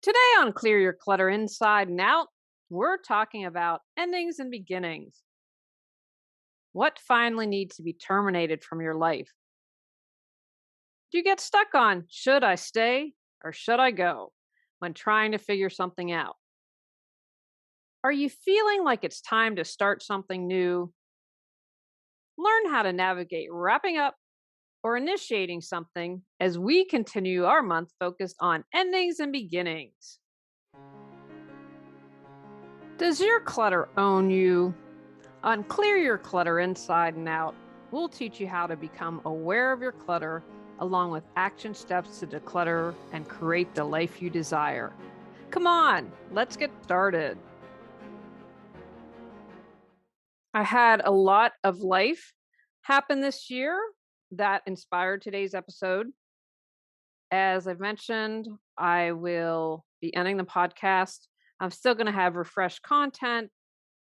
Today on Clear Your Clutter Inside and Out, we're talking about endings and beginnings. What finally needs to be terminated from your life? Do you get stuck on should I stay or should I go when trying to figure something out? Are you feeling like it's time to start something new? Learn how to navigate wrapping up or initiating something as we continue our month focused on endings and beginnings. Does your clutter own you? On Clear Your Clutter Inside and Out, we'll teach you how to become aware of your clutter along with action steps to declutter and create the life you desire. Come on, let's get started. I had a lot of life happen this year that inspired today's episode. As I've mentioned, I will be ending the podcast. I'm still going to have refreshed content.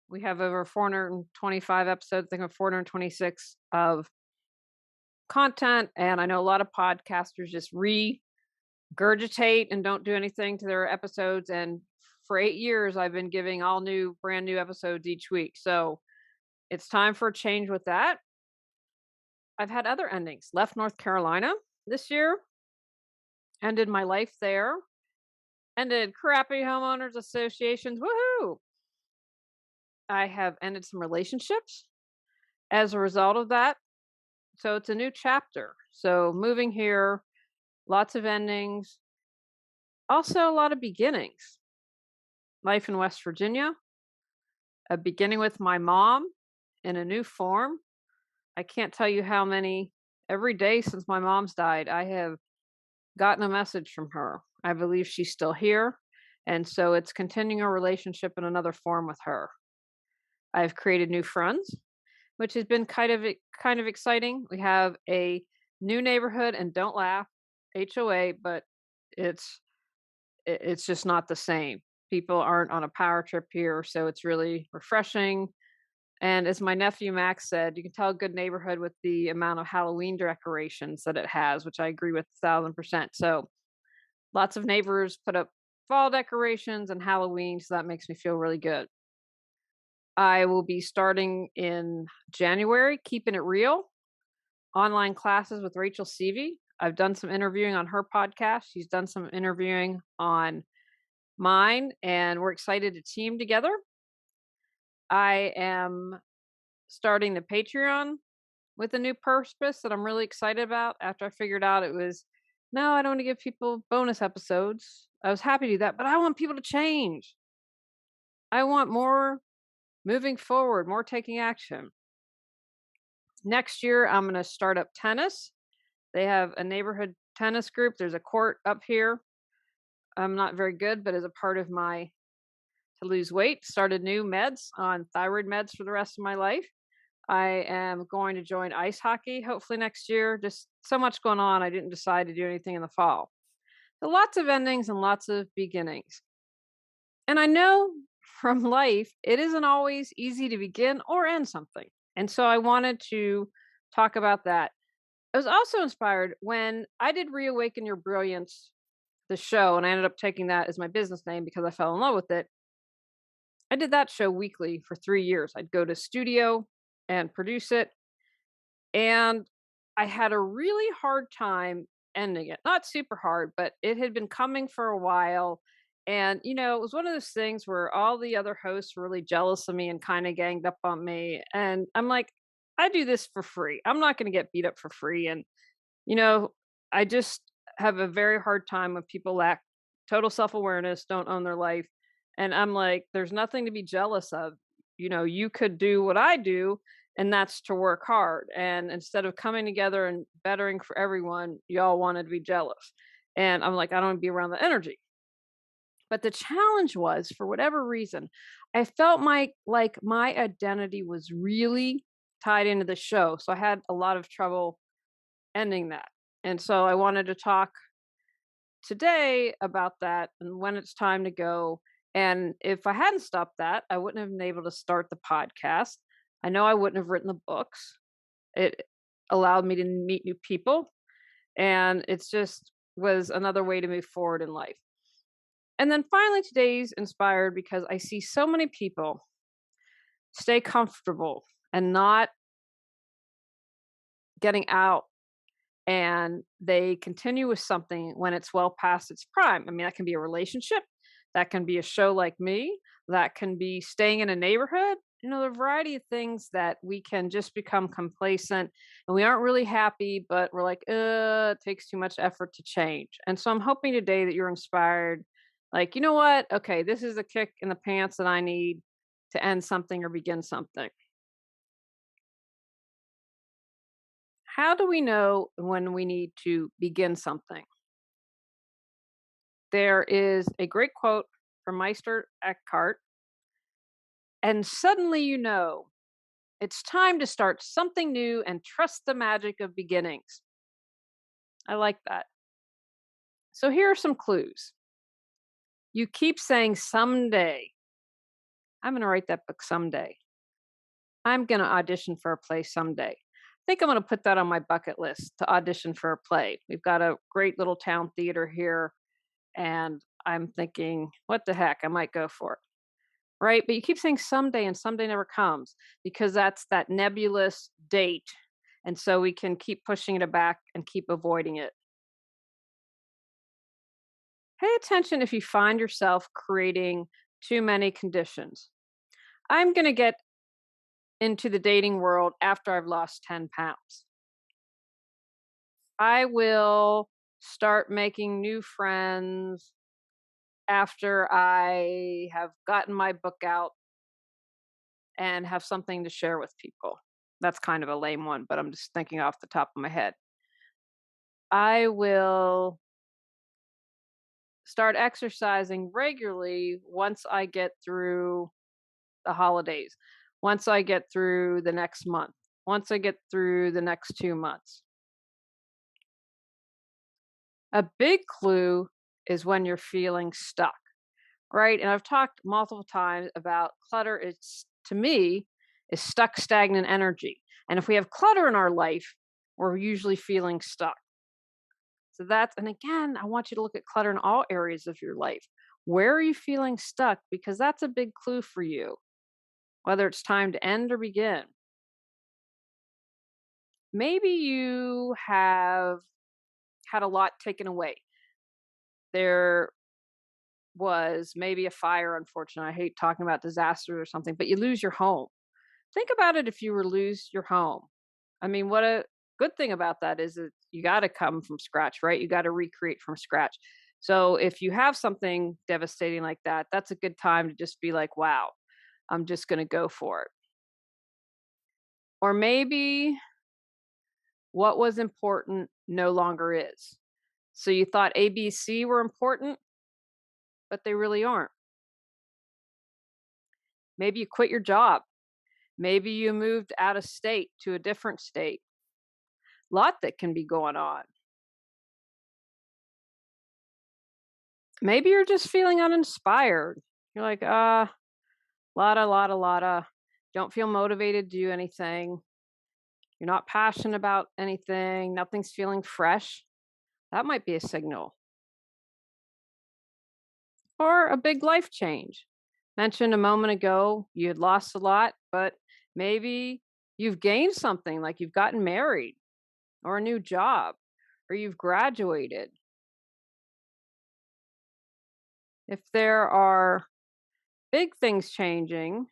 We have over 425 episodes, I think of 426 of content. And I know a lot of podcasters just regurgitate and don't do anything to their episodes. And for 8 years, I've been giving all new, brand new episodes each week. So it's time for a change with that. I've had other endings. Left North Carolina this year, ended my life there, ended crappy homeowners associations. Woohoo! I have ended some relationships as a result of that. So it's a new chapter. So moving here, lots of endings, also a lot of beginnings. Life in West Virginia, a beginning with my mom in a new form. I can't tell you how many, every day since my mom's died, I have gotten a message from her. I believe she's still here. And so it's continuing a relationship in another form with her. I've created new friends, which has been kind of exciting. We have a new neighborhood, and don't laugh, HOA, but it's it's just not the same. People aren't on a power trip here, so it's really refreshing. And as my nephew Max said, you can tell a good neighborhood with the amount of Halloween decorations that it has, which I agree with 1,000%. So lots of neighbors put up fall decorations and Halloween, so that makes me feel really good. I will be starting in January, keeping it real, online classes with Rachel Seavey. I've done some interviewing on her podcast. She's done some interviewing on mine, and we're excited to team together. I am starting the Patreon with a new purpose that I'm really excited about after I figured out it was no, I don't want to give people bonus episodes. I was happy to do that, but I want people to change. I want more moving forward, more taking action. Next year, I'm going to start up tennis. They have a neighborhood tennis group. There's a court up here. I'm not very good, but as a part of my to lose weight, started new meds on thyroid meds for the rest of my life. I am going to join ice hockey hopefully next year. Just so much going on. I didn't decide to do anything in the fall. So lots of endings and lots of beginnings. And I know from life, it isn't always easy to begin or end something. And so I wanted to talk about that. I was also inspired when I did Reawaken Your Brilliance, the show, and I ended up taking that as my business name because I fell in love with it. I did that show weekly for 3 years. I'd go to studio and produce it. And I had a really hard time ending it. Not super hard, but it had been coming for a while. And, it was one of those things where all the other hosts were really jealous of me and kind of ganged up on me. And I'm like, I do this for free. I'm not going to get beat up for free. And, you know, I just have a very hard time when people lack total self awareness, don't own their life. And I'm like, there's nothing to be jealous of. You could do what I do, and that's to work hard. And instead of coming together and bettering for everyone, y'all wanted to be jealous. And I'm like, I don't want to be around the energy. But the challenge was, for whatever reason, I felt my identity was really tied into the show. So I had a lot of trouble ending that. And so I wanted to talk today about that and when it's time to go. And if I hadn't stopped that, I wouldn't have been able to start the podcast. I know I wouldn't have written the books. It allowed me to meet new people. And it's just was another way to move forward in life. And then finally, today's inspired because I see so many people stay comfortable and not getting out, and they continue with something when it's well past its prime. I mean, that can be a relationship, that can be a show like me, that can be staying in a neighborhood. The variety of things that we can just become complacent and we aren't really happy, but we're like, it takes too much effort to change. And so I'm hoping today that you're inspired. Like, you know what? Okay, this is a kick in the pants that I need to end something or begin something. How do we know when we need to begin something? There is a great quote from Meister Eckhart, and suddenly you know it's time to start something new and trust the magic of beginnings. I like that. So here are some clues. You keep saying someday. I'm going to write that book someday. I'm going to audition for a play someday. I think I'm going to put that on my bucket list to audition for a play. We've got a great little town theater here, and I'm thinking, what the heck, I might go for it. Right? But you keep saying someday and someday never comes because that's that nebulous date. And so we can keep pushing it back and keep avoiding it. Pay attention if you find yourself creating too many conditions. I'm going to get into the dating world after I've lost 10 pounds. I will start making new friends after I have gotten my book out and have something to share with people. That's kind of a lame one, but I'm just thinking off the top of my head. I will start exercising regularly once I get through the holidays, once I get through the next month, once I get through the next 2 months. A big clue is when you're feeling stuck, right? And I've talked multiple times about clutter. It's, to me, is stuck, stagnant energy. And if we have clutter in our life, we're usually feeling stuck. So and again, I want you to look at clutter in all areas of your life. Where are you feeling stuck? Because that's a big clue for you, whether it's time to end or begin. Maybe you have had a lot taken away. There was maybe a fire, unfortunately. I hate talking about disasters or something, but you lose your home. Think about it if you were to lose your home. I mean, what a good thing about that is that you got to come from scratch, right? You got to recreate from scratch. So if you have something devastating like that, that's a good time to just be like, wow, I'm just going to go for it. Or maybe what was important no longer is. So you thought A, B, C were important, but they really aren't. Maybe you quit your job. Maybe you moved out of state to a different state. Lot that can be going on. Maybe you're just feeling uninspired. You're like, lotta. Don't feel motivated to do anything. You're not passionate about anything. Nothing's feeling fresh. That might be a signal. Or a big life change. Mentioned a moment ago, you had lost a lot, but maybe you've gained something like you've gotten married or a new job or you've graduated. If there are big things changing,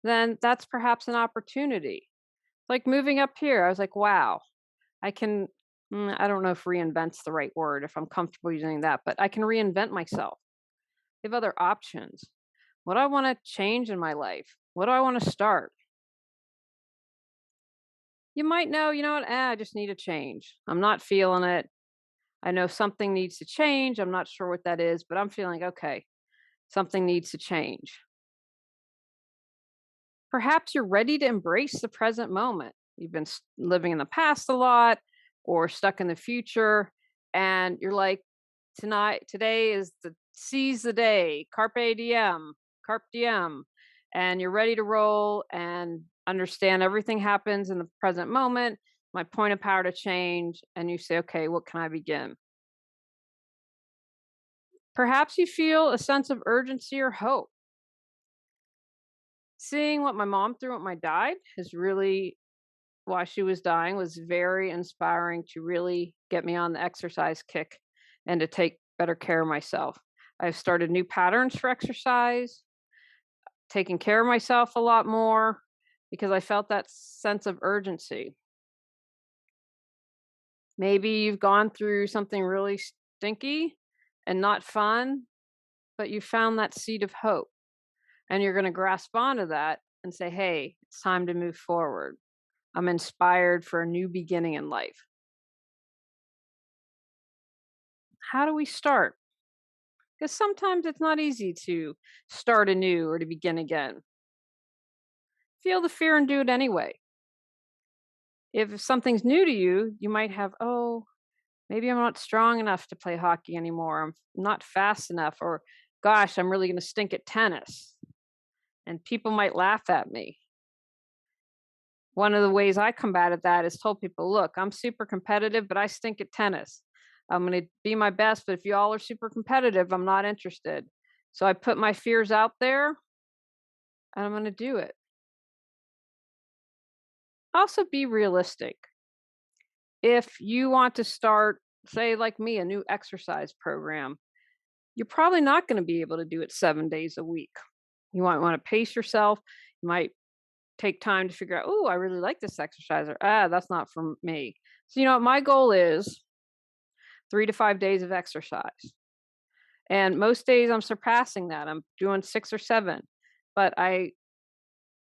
then that's perhaps an opportunity. Like moving up here, I was like, wow, I can, I don't know if reinvent's the right word, if I'm comfortable using that, but I can reinvent myself. I have other options. What do I want to change in my life? What do I want to start? You might know, you know what, I just need a change. I'm not feeling it. I know something needs to change. I'm not sure what that is, but I'm feeling okay. Something needs to change. Perhaps you're ready to embrace the present moment. You've been living in the past a lot or stuck in the future, and you're like, today is seize the day, carpe diem, and you're ready to roll and understand everything happens in the present moment. My point of power to change, and you say, okay, what can I begin? Perhaps you feel a sense of urgency or hope. Seeing what my mom through what my died has really while she was dying was very inspiring to really get me on the exercise kick and to take better care of myself. I've started new patterns for exercise, taking care of myself a lot more because I felt that sense of urgency. Maybe you've gone through something really stinky and not fun, but you found that seed of hope and you're going to grasp onto that and say, hey, it's time to move forward. I'm inspired for a new beginning in life. How do we start? Because sometimes it's not easy to start anew or to begin again. Feel the fear and do it anyway. If something's new to you, you might have, oh, maybe I'm not strong enough to play hockey anymore. I'm not fast enough, or gosh, I'm really going to stink at tennis. And people might laugh at me. One of the ways I combated that is told people, look, I'm super competitive, but I stink at tennis. I'm going to be my best, but if you all are super competitive, I'm not interested. So I put my fears out there and I'm going to do it. Also, be realistic. If you want to start, say, like me, a new exercise program, you're probably not going to be able to do it 7 days a week. You might want to pace yourself. You might take time to figure out, oh, I really like this exercise, or that's not for me. So, my goal is 3 to 5 days of exercise. And most days I'm surpassing that. I'm doing 6 or 7. But I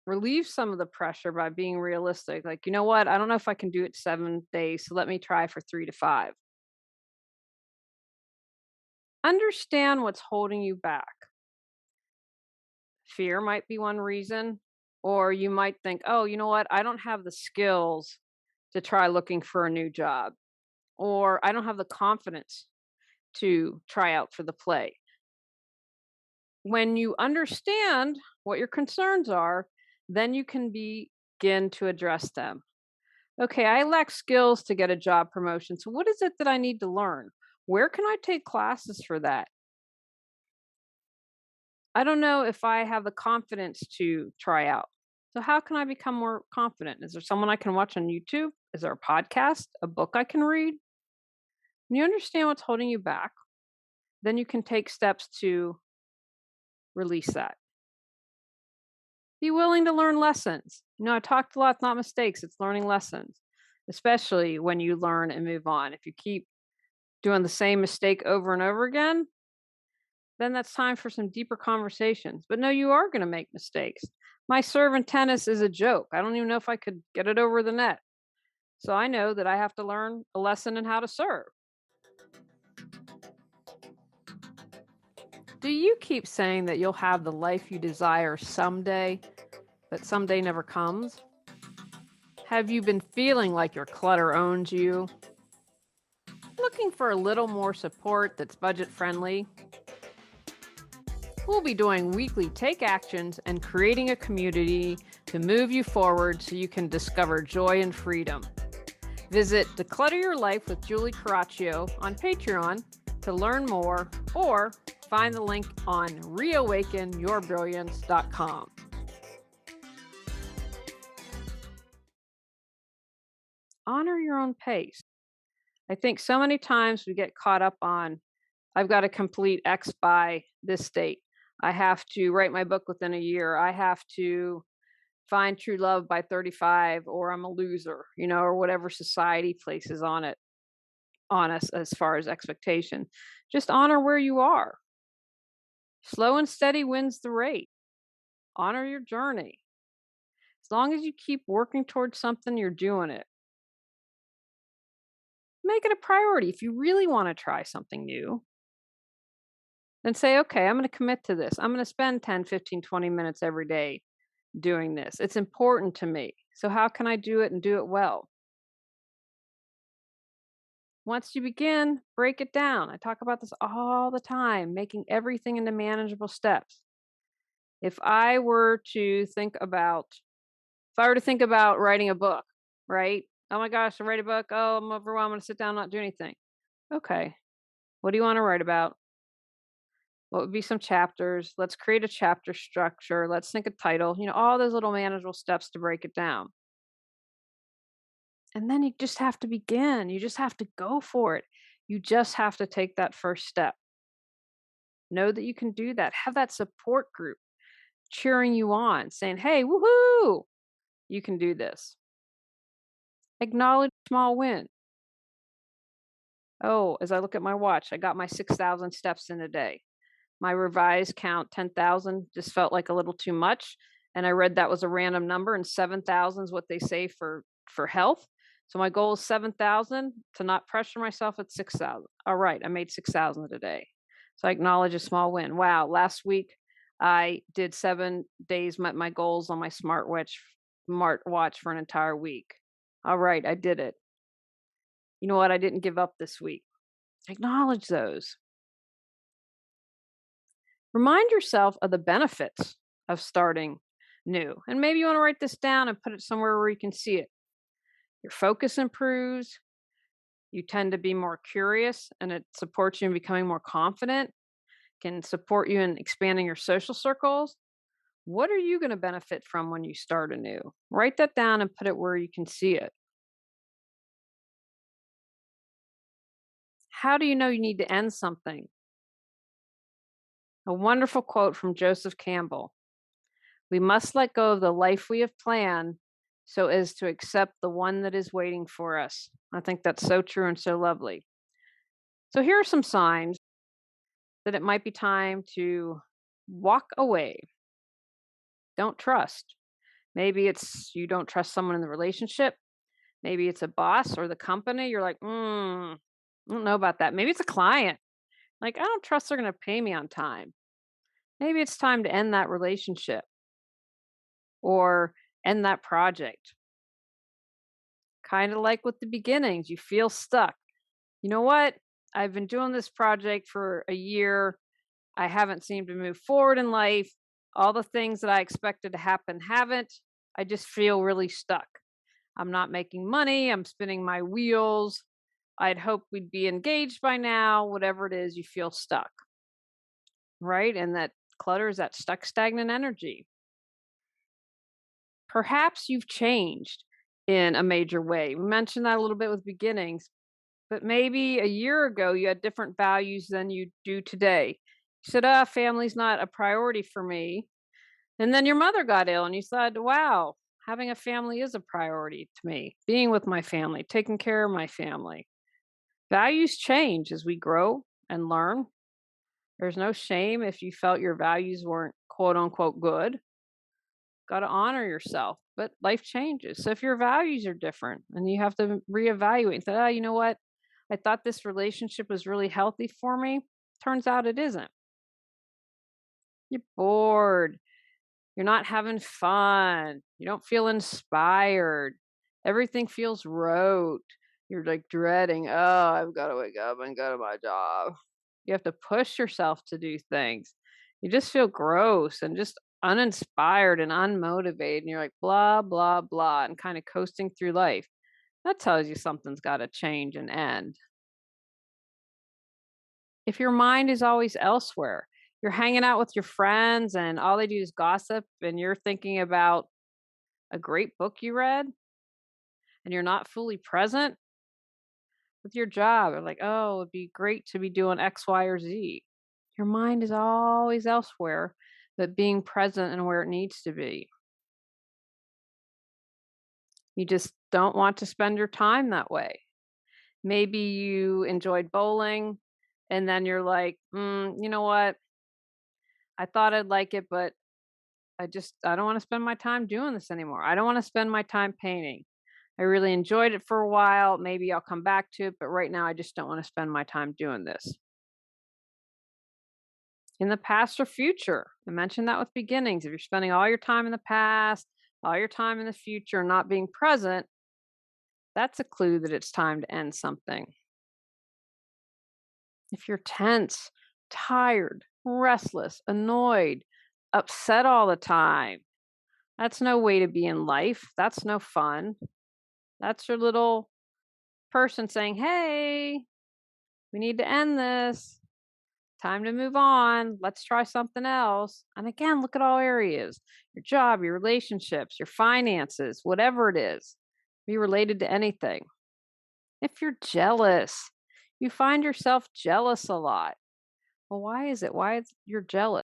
relieve some of the pressure by being realistic. Like, you know what? I don't know if I can do it 7 days. So let me try for 3 to 5. Understand what's holding you back. Fear might be one reason. Or you might think, oh, you know what? I don't have the skills to try looking for a new job. Or I don't have the confidence to try out for the play. When you understand what your concerns are, then you can begin to address them. Okay, I lack skills to get a job promotion. So, what is it that I need to learn? Where can I take classes for that? I don't know if I have the confidence to try out. So, how can I become more confident? Is there someone I can watch on YouTube? Is there a podcast, a book I can read? When you understand what's holding you back, then you can take steps to release that. Be willing to learn lessons. I talked a lot, it's not mistakes, it's learning lessons, especially when you learn and move on. If you keep doing the same mistake over and over again, then that's time for some deeper conversations. But no, you are going to make mistakes. My serve in tennis is a joke. I don't even know if I could get it over the net. So I know that I have to learn a lesson in how to serve. Do you keep saying that you'll have the life you desire someday, but someday never comes? Have you been feeling like your clutter owns you? Looking for a little more support that's budget friendly? We'll be doing weekly take actions and creating a community to move you forward so you can discover joy and freedom. Visit Declutter Your Life with Julie Coraccio on Patreon to learn more, or find the link on reawakenyourbrilliance.com. Honor your own pace. I think so many times we get caught up on, I've got to complete X by this date. I have to write my book within a year. I have to find true love by 35, or I'm a loser, or whatever society places on us as far as expectation. Just honor where you are. Slow and steady wins the race. Honor your journey. As long as you keep working towards something, you're doing it. Make it a priority. If you really want to try something new, then say, okay, I'm going to commit to this. I'm going to spend 10, 15, 20 minutes every day doing this. It's important to me. So how can I do it and do it well? Once you begin, break it down. I talk about this all the time, making everything into manageable steps. If I were to think about writing a book, right? Oh my gosh, I write a book. Oh, I'm overwhelmed. I'm going to sit down and not do anything. Okay. What do you want to write about? What would be some chapters? Let's create a chapter structure. Let's think a title, all those little manageable steps to break it down. And then you just have to begin. You just have to go for it. You just have to take that first step. Know that you can do that. Have that support group cheering you on, saying, hey, woohoo, you can do this. Acknowledge small win. Oh, as I look at my watch, I got my 6,000 steps in a day. My revised count, 10,000, just felt like a little too much. And I read that was a random number, and 7,000 is what they say for health. So my goal is 7,000, to not pressure myself at 6,000. All right, I made 6,000 a day. So I acknowledge a small win. Wow, last week I did 7 days, met my goals on my smartwatch for an entire week. All right, I did it. You know what? I didn't give up this week. Acknowledge those. Remind yourself of the benefits of starting new. And maybe you want to write this down and put it somewhere where you can see it. Your focus improves. You tend to be more curious, and it supports you in becoming more confident, can support you in expanding your social circles. What are you going to benefit from when you start anew? Write that down and put it where you can see it. How do you know you need to end something? A wonderful quote from Joseph Campbell. We must let go of the life we have planned so as to accept the one that is waiting for us. I think that's so true and so lovely. So here are some signs that it might be time to walk away. Don't trust. Maybe it's you don't trust someone in the relationship. Maybe it's a boss or the company. You're like, I don't know about that. Maybe it's a client. Like, I don't trust they're going to pay me on time. Maybe it's time to end that relationship or end that project. Kind of like with the beginnings, you feel stuck. You know what? I've been doing this project for a year. I haven't seemed to move forward in life. All the things that I expected to happen haven't. I just feel really stuck. I'm not making money. I'm spinning my wheels. I'd hoped we'd be engaged by now. Whatever it is, you feel stuck. Right? And that clutter is that stuck, stagnant energy. Perhaps you've changed in a major way. We mentioned that a little bit with beginnings, but maybe a year ago you had different values than you do today. You said, family's not a priority for me. And then your mother got ill and you said, wow, having a family is a priority to me. Being with my family, taking care of my family. Values change as we grow and learn. There's no shame if you felt your values weren't quote unquote good. Got to honor yourself, but life changes. So if your values are different and you have to reevaluate that, you know what? I thought this relationship was really healthy for me. Turns out it isn't. You're bored. You're not having fun. You don't feel inspired. Everything feels rote. You're like dreading, I've got to wake up and go to my job. You have to push yourself to do things. You just feel gross and just uninspired and unmotivated. And you're like, blah, blah, blah, and kind of coasting through life. That tells you something's got to change and end. If your mind is always elsewhere, you're hanging out with your friends and all they do is gossip, and you're thinking about a great book you read, and you're not fully present with your job. Or like, oh, it'd be great to be doing X, Y, or Z. Your mind is always elsewhere, but being present and where it needs to be. You just don't want to spend your time that way. Maybe you enjoyed bowling, and then you're like, you know what? I thought I'd like it, but I don't want to spend my time doing this anymore. I don't want to spend my time painting. I really enjoyed it for a while. Maybe I'll come back to it, but right now I just don't want to spend my time doing this. In the past or future, I mentioned that with beginnings. If you're spending all your time in the past, all your time in the future, not being present, that's a clue that it's time to end something. If you're tense, tired, restless, annoyed, upset all the time, that's no way to be in life. That's no fun. That's your little person saying, hey, we need to end this. Time to move on. Let's try something else. And again, look at all areas: your job, your relationships, your finances, whatever it is. Be related to anything. If you're jealous, you find yourself jealous a lot. Well, why is it? Why is you're jealous?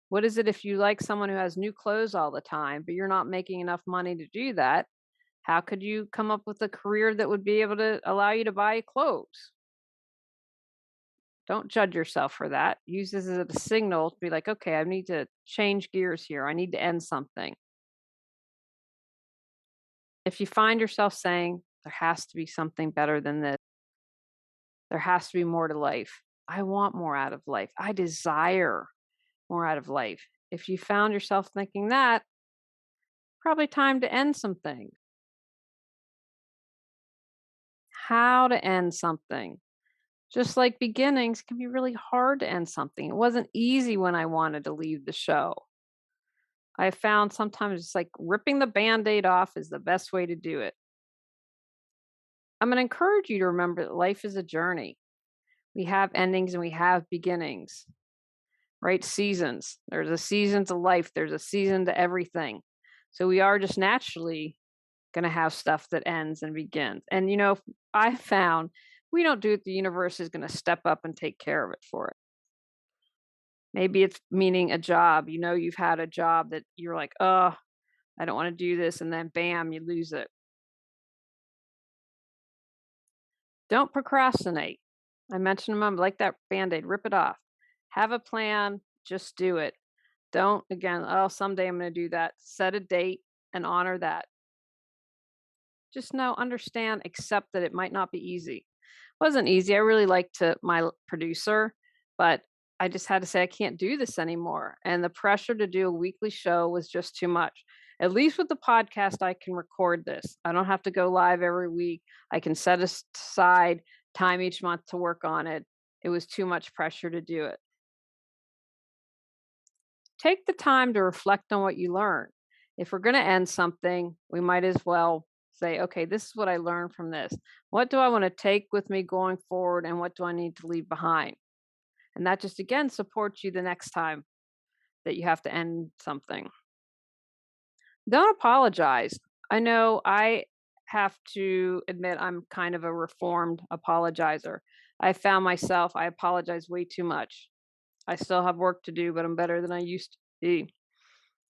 What is it if you like someone who has new clothes all the time, but you're not making enough money to do that? How could you come up with a career that would be able to allow you to buy clothes? Don't judge yourself for that. Use this as a signal to be like, okay, I need to change gears here. I need to end something. If you find yourself saying, there has to be something better than this, there has to be more to life. I want more out of life. I desire more out of life. If you found yourself thinking that, probably time to end something. How to end something. Just like beginnings can be really hard to end something. It wasn't easy when I wanted to leave the show. I found sometimes it's like ripping the band aid off is the best way to do it. I'm going to encourage you to remember that life is a journey. We have endings and we have beginnings, right? Seasons. There's a season to life, there's a season to everything. So we are just naturally going to have stuff that ends and begins. And, I found we don't do it, the universe is going to step up and take care of it for it. Maybe it's meaning a job. You've had a job that you're like, oh, I don't want to do this. And then bam, you lose it. Don't procrastinate. I mentioned a moment like that band aid, rip it off. Have a plan, just do it. Don't, again, oh, someday I'm going to do that. Set a date and honor that. Just know, understand, accept that it might not be easy. Wasn't easy. I really liked my producer, but I just had to say I can't do this anymore. And the pressure to do a weekly show was just too much. At least with the podcast, I can record this. I don't have to go live every week. I can set aside time each month to work on it. It was too much pressure to do it. Take the time to reflect on what you learned. If we're going to end something, we might as well say, okay, this is what I learned from this. What do I want to take with me going forward, and what do I need to leave behind? And that just again supports you the next time that you have to end something. Don't apologize. I know I have to admit I'm kind of a reformed apologizer. I found myself, I apologize way too much. I still have work to do, but I'm better than I used to be.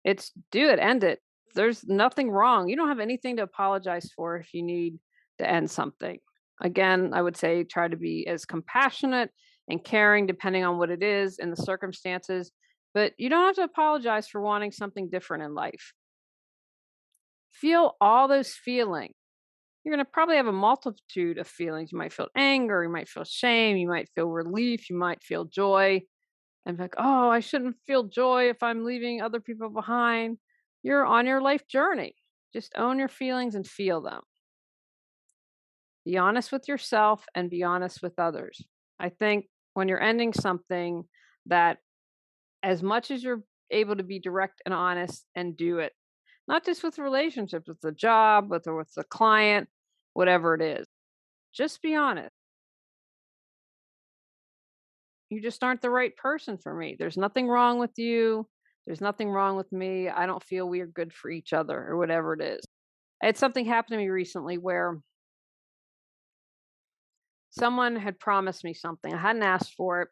It's do it, end it. There's nothing wrong. You don't have anything to apologize for if you need to end something. Again, I would say try to be as compassionate and caring depending on what it is and the circumstances, but you don't have to apologize for wanting something different in life. Feel all those feelings. You're going to probably have a multitude of feelings. You might feel anger, you might feel shame, you might feel relief, you might feel joy. And like, oh, I shouldn't feel joy if I'm leaving other people behind. You're on your life journey. Just own your feelings and feel them. Be honest with yourself and be honest with others. I think when you're ending something, that as much as you're able to be direct and honest and do it, not just with relationships, with the job, with the client, whatever it is, just be honest. You just aren't the right person for me. There's nothing wrong with you. There's nothing wrong with me. I don't feel we are good for each other or whatever it is. I had something happen to me recently where someone had promised me something. I hadn't asked for it.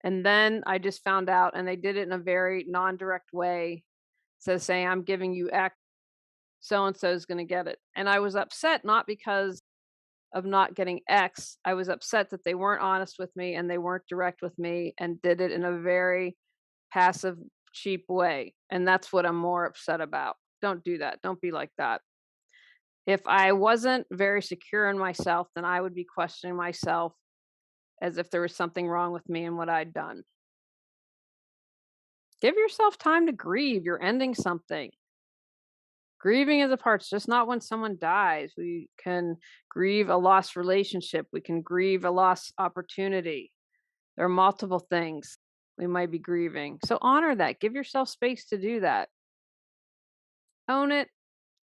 And then I just found out, and they did it in a very non direct way. So saying, I'm giving you X, so and so is going to get it. And I was upset, not because of not getting X. I was upset that they weren't honest with me and they weren't direct with me and did it in a very passive, cheap way. And that's what I'm more upset about. Don't do that. Don't be like that. If I wasn't very secure in myself, then I would be questioning myself as if there was something wrong with me and what I'd done. Give yourself time to grieve. You're ending something. Grieving is a part, it's just not when someone dies. We can grieve a lost relationship. We can grieve a lost opportunity. There are multiple things we might be grieving. So honor that. Give yourself space to do that. Own it.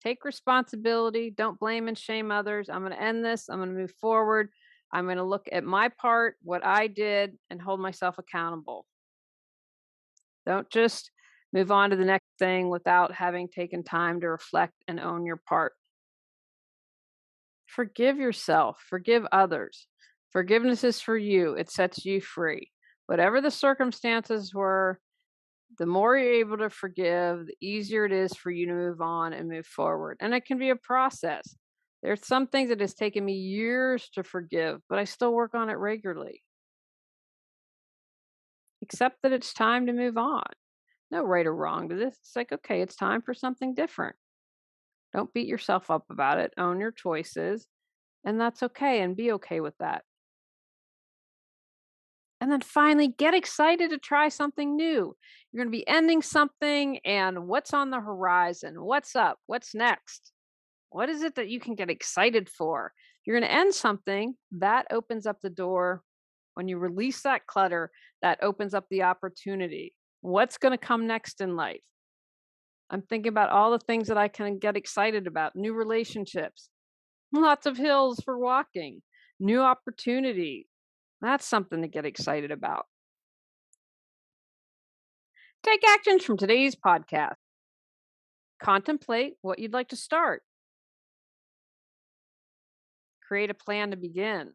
Take responsibility. Don't blame and shame others. I'm going to end this. I'm going to move forward. I'm going to look at my part, what I did, and hold myself accountable. Don't just move on to the next thing without having taken time to reflect and own your part. Forgive yourself, forgive others. Forgiveness is for you, it sets you free. Whatever the circumstances were, the more you're able to forgive, the easier it is for you to move on and move forward. And it can be a process. There's some things that has taken me years to forgive, but I still work on it regularly. Accept that it's time to move on. No right or wrong to this. It's like, okay, it's time for something different. Don't beat yourself up about it. Own your choices, and that's okay, and be okay with that. And then finally, get excited to try something new. You're going to be ending something, and what's on the horizon? What's up? What's next? What is it that you can get excited for? You're going to end something that opens up the door. When you release that clutter, that opens up the opportunity. What's going to come next in life? I'm thinking about all the things that I can get excited about: new relationships, lots of hills for walking, new opportunity. That's something to get excited about. Take actions from today's podcast. Contemplate what you'd like to start. Create a plan to begin.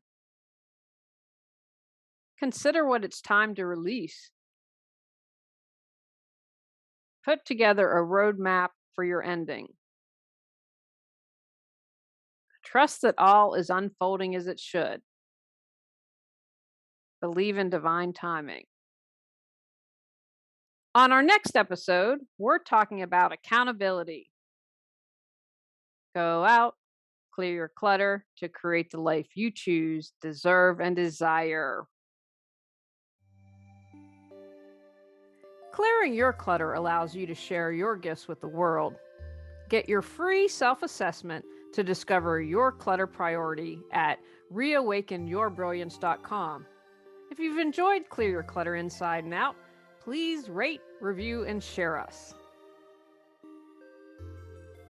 Consider what it's time to release. Put together a roadmap for your ending. Trust that all is unfolding as it should. Believe in divine timing. On our next episode, we're talking about accountability. Go out, clear your clutter to create the life you choose, deserve, and desire. Clearing your clutter allows you to share your gifts with the world. Get your free self assessment to discover your clutter priority at reawakenyourbrilliance.com. If you've enjoyed Clear Your Clutter Inside and Out, please rate, review, and share us.